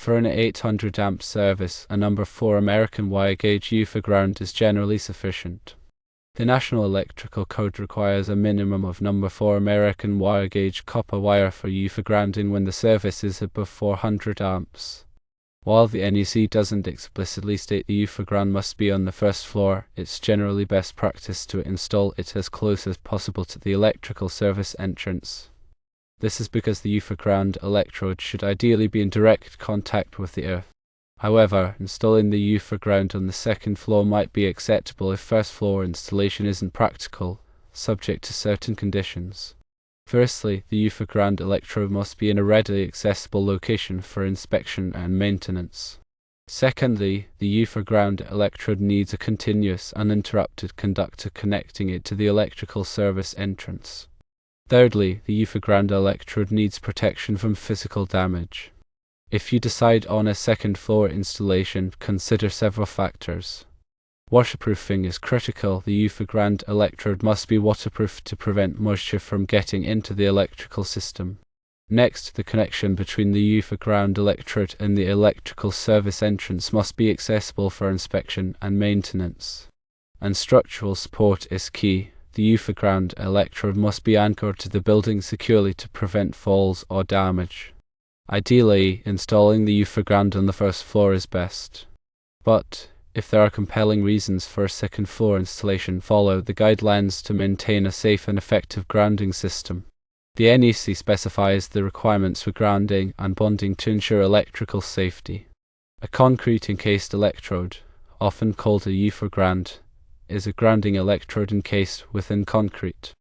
For an 800 amp service, a number 4 American wire gauge Ufer ground is generally sufficient. The National Electrical Code requires a minimum of number 4 American wire gauge copper wire for Ufer grounding when the service is above 400 amps. While the NEC doesn't explicitly state the Ufer ground must be on the first floor, it's generally best practice to install it as close as possible to the electrical service entrance. This is because the Ufer ground electrode should ideally be in direct contact with the earth. However, installing the Ufer ground on the second floor might be acceptable if first floor installation isn't practical, subject to certain conditions. Firstly, the Ufer ground electrode must be in a readily accessible location for inspection and maintenance. Secondly, the Ufer ground electrode needs a continuous, uninterrupted conductor connecting it to the electrical service entrance. Thirdly, the Ufer ground electrode needs protection from physical damage. If you decide on a second floor installation, consider several factors. Waterproofing is critical. The Ufer ground electrode must be waterproof to prevent moisture from getting into the electrical system. Next, the connection between the Ufer ground electrode and the electrical service entrance must be accessible for inspection and maintenance. And structural support is key. The Ufer ground electrode must be anchored to the building securely to prevent falls or damage. Ideally, installing the Ufer ground on the first floor is best. But if there are compelling reasons for a second floor installation, follow the guidelines to maintain a safe and effective grounding system. The NEC specifies the requirements for grounding and bonding to ensure electrical safety. A concrete encased electrode, often called a Ufer ground, is a grounding electrode encased within concrete.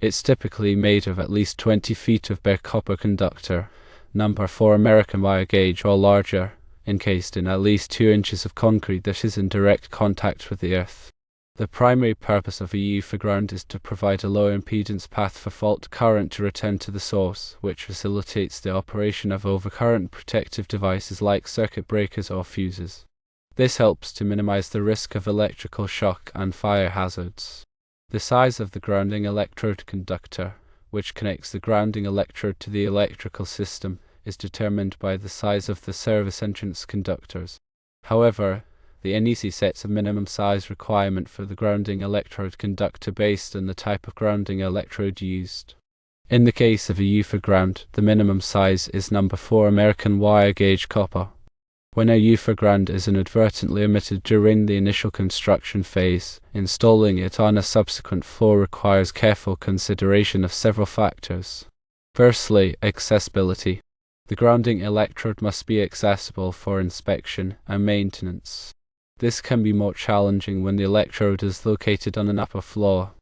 It's typically made of at least 20 feet of bare copper conductor, number 4 American wire gauge or larger, encased in at least 2 inches of concrete that is in direct contact with the earth. The primary purpose of a Ufer ground is to provide a low impedance path for fault current to return to the source, which facilitates the operation of overcurrent protective devices like circuit breakers or fuses. This helps to minimize the risk of electrical shock and fire hazards. The size of the grounding electrode conductor, which connects the grounding electrode to the electrical system, is determined by the size of the service entrance conductors. However, the NEC sets a minimum size requirement for the grounding electrode conductor based on the type of grounding electrode used. In the case of a Ufer ground, the minimum size is number 4 American wire gauge copper. When a Ufer ground is inadvertently omitted during the initial construction phase, installing it on a subsequent floor requires careful consideration of several factors. Firstly, accessibility. The grounding electrode must be accessible for inspection and maintenance. This can be more challenging when the electrode is located on an upper floor.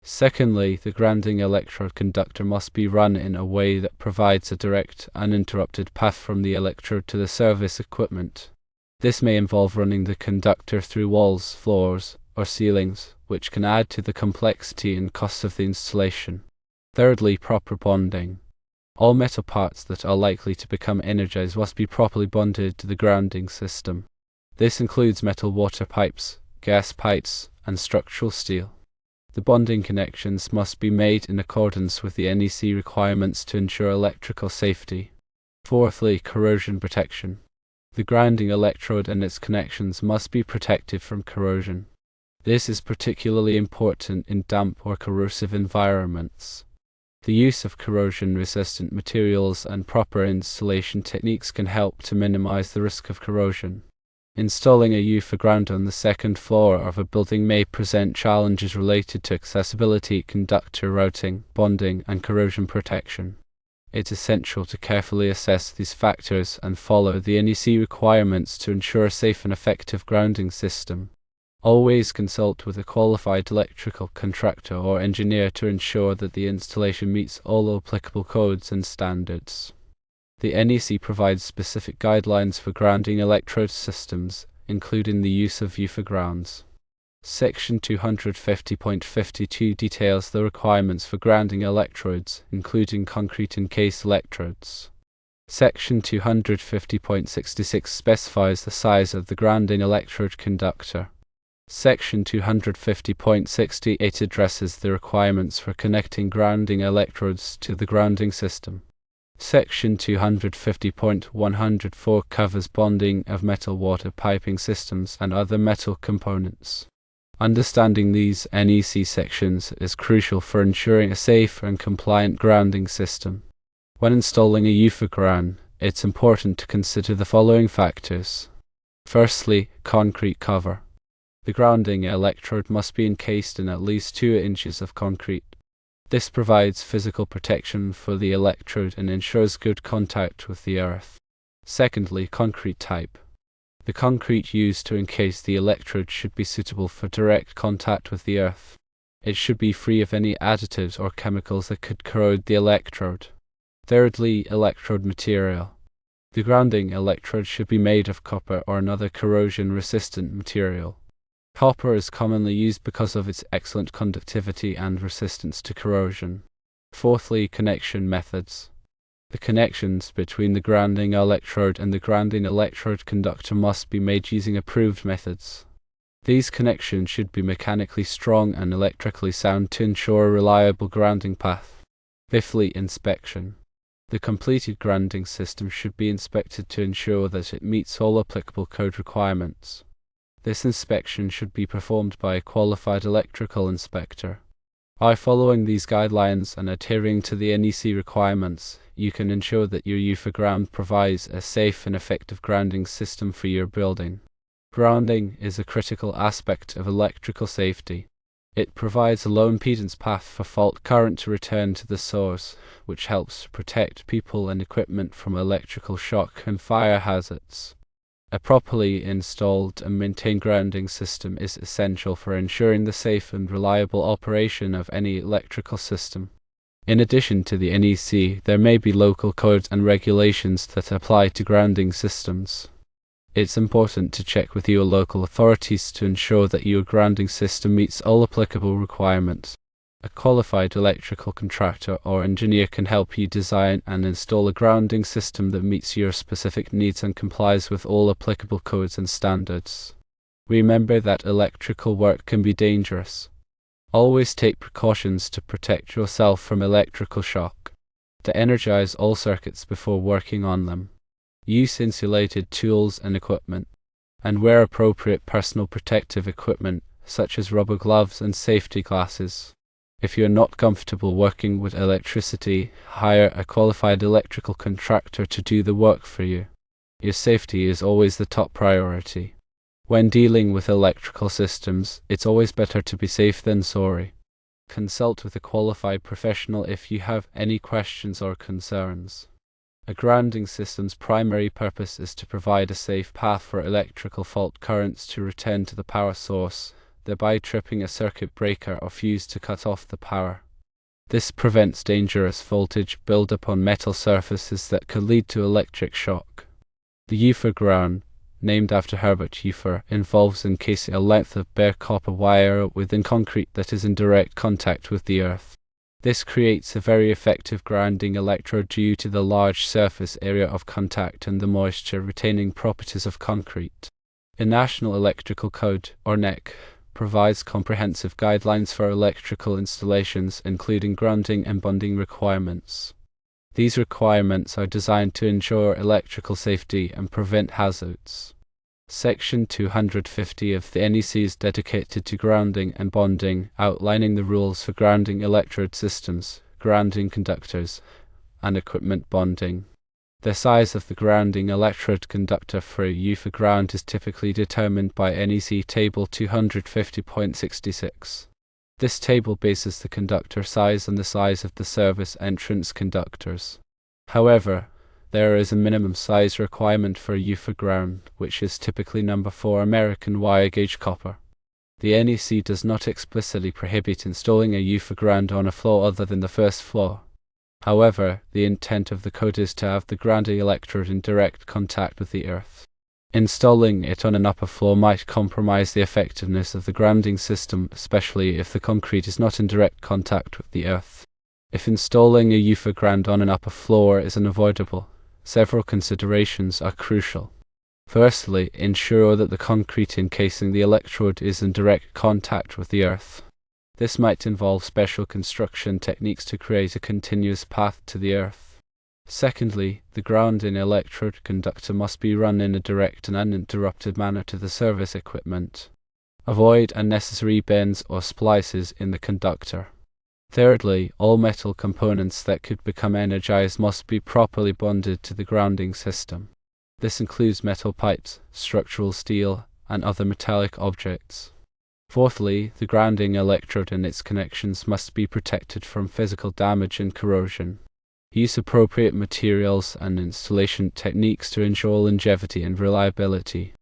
Secondly, the grounding electrode conductor must be run in a way that provides a direct, uninterrupted path from the electrode to the service equipment. This may involve running the conductor through walls, floors, or ceilings, which can add to the complexity and cost of the installation. Thirdly, proper bonding. All metal parts that are likely to become energized must be properly bonded to the grounding system. This includes metal water pipes, gas pipes, and structural steel. The bonding connections must be made in accordance with the NEC requirements to ensure electrical safety. Fourthly, corrosion protection. The grounding electrode and its connections must be protected from corrosion. This is particularly important in damp or corrosive environments. The use of corrosion-resistant materials and proper installation techniques can help to minimize the risk of corrosion. Installing a Ufer ground on the second floor of a building may present challenges related to accessibility, conductor routing, bonding, and corrosion protection. It's essential to carefully assess these factors and follow the NEC requirements to ensure a safe and effective grounding system. Always consult with a qualified electrical contractor or engineer to ensure that the installation meets all applicable codes and standards. The NEC provides specific guidelines for grounding electrode systems, including the use of Ufer grounds. Section 250.52 details the requirements for grounding electrodes, including concrete encased electrodes. Section 250.66 specifies the size of the grounding electrode conductor. Section 250.68 addresses the requirements for connecting grounding electrodes to the grounding system. Section 250.104 covers bonding of metal water piping systems and other metal components. Understanding these NEC sections is crucial for ensuring a safe and compliant grounding system. When installing a Ufer ground, it's important to consider the following factors. Firstly, concrete cover. The grounding electrode must be encased in at least 2 inches of concrete. This provides physical protection for the electrode and ensures good contact with the earth. Secondly, concrete type. The concrete used to encase the electrode should be suitable for direct contact with the earth. It should be free of any additives or chemicals that could corrode the electrode. Thirdly, electrode material. The grounding electrode should be made of copper or another corrosion-resistant material. Copper is commonly used because of its excellent conductivity and resistance to corrosion. Fourthly, connection methods. The connections between the grounding electrode and the grounding electrode conductor must be made using approved methods. These connections should be mechanically strong and electrically sound to ensure a reliable grounding path. Fifthly, inspection. The completed grounding system should be inspected to ensure that it meets all applicable code requirements. This inspection should be performed by a qualified electrical inspector. By following these guidelines and adhering to the NEC requirements, you can ensure that your Ufer ground provides a safe and effective grounding system for your building. Grounding is a critical aspect of electrical safety. It provides a low impedance path for fault current to return to the source, which helps protect people and equipment from electrical shock and fire hazards. A properly installed and maintained grounding system is essential for ensuring the safe and reliable operation of any electrical system. In addition to the NEC, there may be local codes and regulations that apply to grounding systems. It's important to check with your local authorities to ensure that your grounding system meets all applicable requirements. A qualified electrical contractor or engineer can help you design and install a grounding system that meets your specific needs and complies with all applicable codes and standards. Remember that electrical work can be dangerous. Always take precautions to protect yourself from electrical shock. De-energize all circuits before working on them. Use insulated tools and equipment, and wear appropriate personal protective equipment such as rubber gloves and safety glasses. If you are not comfortable working with electricity, hire a qualified electrical contractor to do the work for you. Your safety is always the top priority. When dealing with electrical systems, it's always better to be safe than sorry. Consult with a qualified professional if you have any questions or concerns. A grounding system's primary purpose is to provide a safe path for electrical fault currents to return to the power source, thereby tripping a circuit breaker or fuse to cut off the power. This prevents dangerous voltage build-up on metal surfaces that could lead to electric shock. The Ufer ground, named after Herbert Ufer, involves encasing a length of bare copper wire within concrete that is in direct contact with the earth. This creates a very effective grounding electrode due to the large surface area of contact and the moisture-retaining properties of concrete. The National Electrical Code, or NEC, provides comprehensive guidelines for electrical installations, including grounding and bonding requirements. These requirements are designed to ensure electrical safety and prevent hazards. Section 250 of the NEC is dedicated to grounding and bonding, outlining the rules for grounding electrode systems, grounding conductors, and equipment bonding. The size of the grounding electrode conductor for a Ufer ground is typically determined by NEC Table 250.66. This table bases the conductor size on the size of the service entrance conductors. However, there is a minimum size requirement for a Ufer ground, which is typically number 4 American wire gauge copper. The NEC does not explicitly prohibit installing a Ufer ground on a floor other than the first floor. However, the intent of the code is to have the grounding electrode in direct contact with the earth. Installing it on an upper floor might compromise the effectiveness of the grounding system, especially if the concrete is not in direct contact with the earth. If installing a Ufer ground on an upper floor is unavoidable, several considerations are crucial. Firstly, ensure that the concrete encasing the electrode is in direct contact with the earth. This might involve special construction techniques to create a continuous path to the earth. Secondly, the grounding electrode conductor must be run in a direct and uninterrupted manner to the service equipment. Avoid unnecessary bends or splices in the conductor. Thirdly, all metal components that could become energized must be properly bonded to the grounding system. This includes metal pipes, structural steel, and other metallic objects. Fourthly, the grounding electrode and its connections must be protected from physical damage and corrosion. Use appropriate materials and installation techniques to ensure longevity and reliability.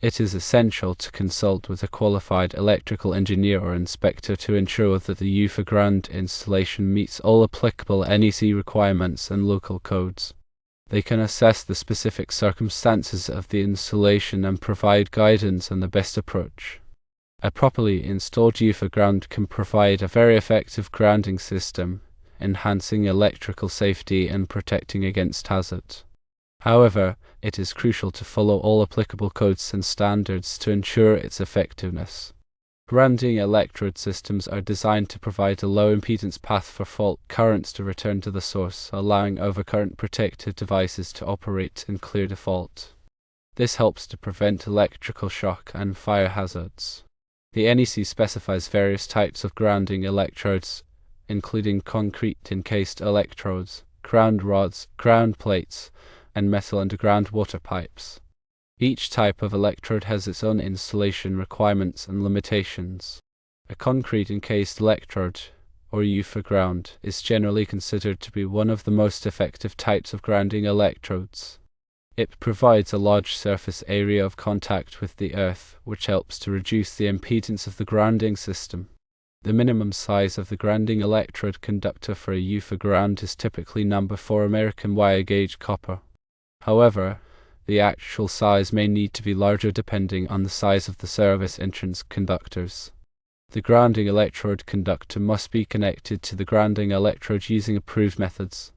It is essential to consult with a qualified electrical engineer or inspector to ensure that the Ufer ground installation meets all applicable NEC requirements and local codes. They can assess the specific circumstances of the installation and provide guidance on the best approach. A properly installed Ufer ground can provide a very effective grounding system, enhancing electrical safety and protecting against hazards. However, it is crucial to follow all applicable codes and standards to ensure its effectiveness. Grounding electrode systems are designed to provide a low impedance path for fault currents to return to the source, allowing overcurrent protected devices to operate and clear the fault. This helps to prevent electrical shock and fire hazards. The NEC specifies various types of grounding electrodes, including concrete encased electrodes, ground rods, ground plates, and metal underground water pipes. Each type of electrode has its own installation requirements and limitations. A concrete encased electrode, or Ufer ground, is generally considered to be one of the most effective types of grounding electrodes. It provides a large surface area of contact with the earth, which helps to reduce the impedance of the grounding system. The minimum size of the grounding electrode conductor for a Ufer ground is typically number 4 American wire gauge copper. However, the actual size may need to be larger depending on the size of the service entrance conductors. The grounding electrode conductor must be connected to the grounding electrode using approved methods.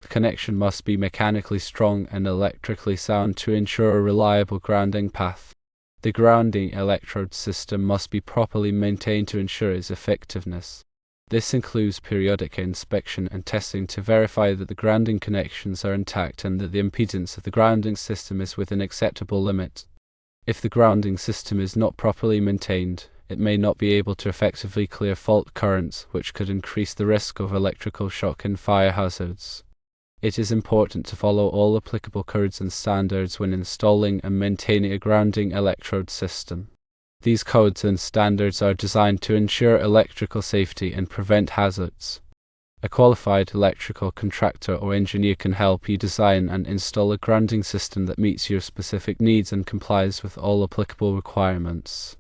The connection must be mechanically strong and electrically sound to ensure a reliable grounding path. The grounding electrode system must be properly maintained to ensure its effectiveness. This includes periodic inspection and testing to verify that the grounding connections are intact and that the impedance of the grounding system is within acceptable limits. If the grounding system is not properly maintained, it may not be able to effectively clear fault currents, which could increase the risk of electrical shock and fire hazards. It is important to follow all applicable codes and standards when installing and maintaining a grounding electrode system. These codes and standards are designed to ensure electrical safety and prevent hazards. A qualified electrical contractor or engineer can help you design and install a grounding system that meets your specific needs and complies with all applicable requirements.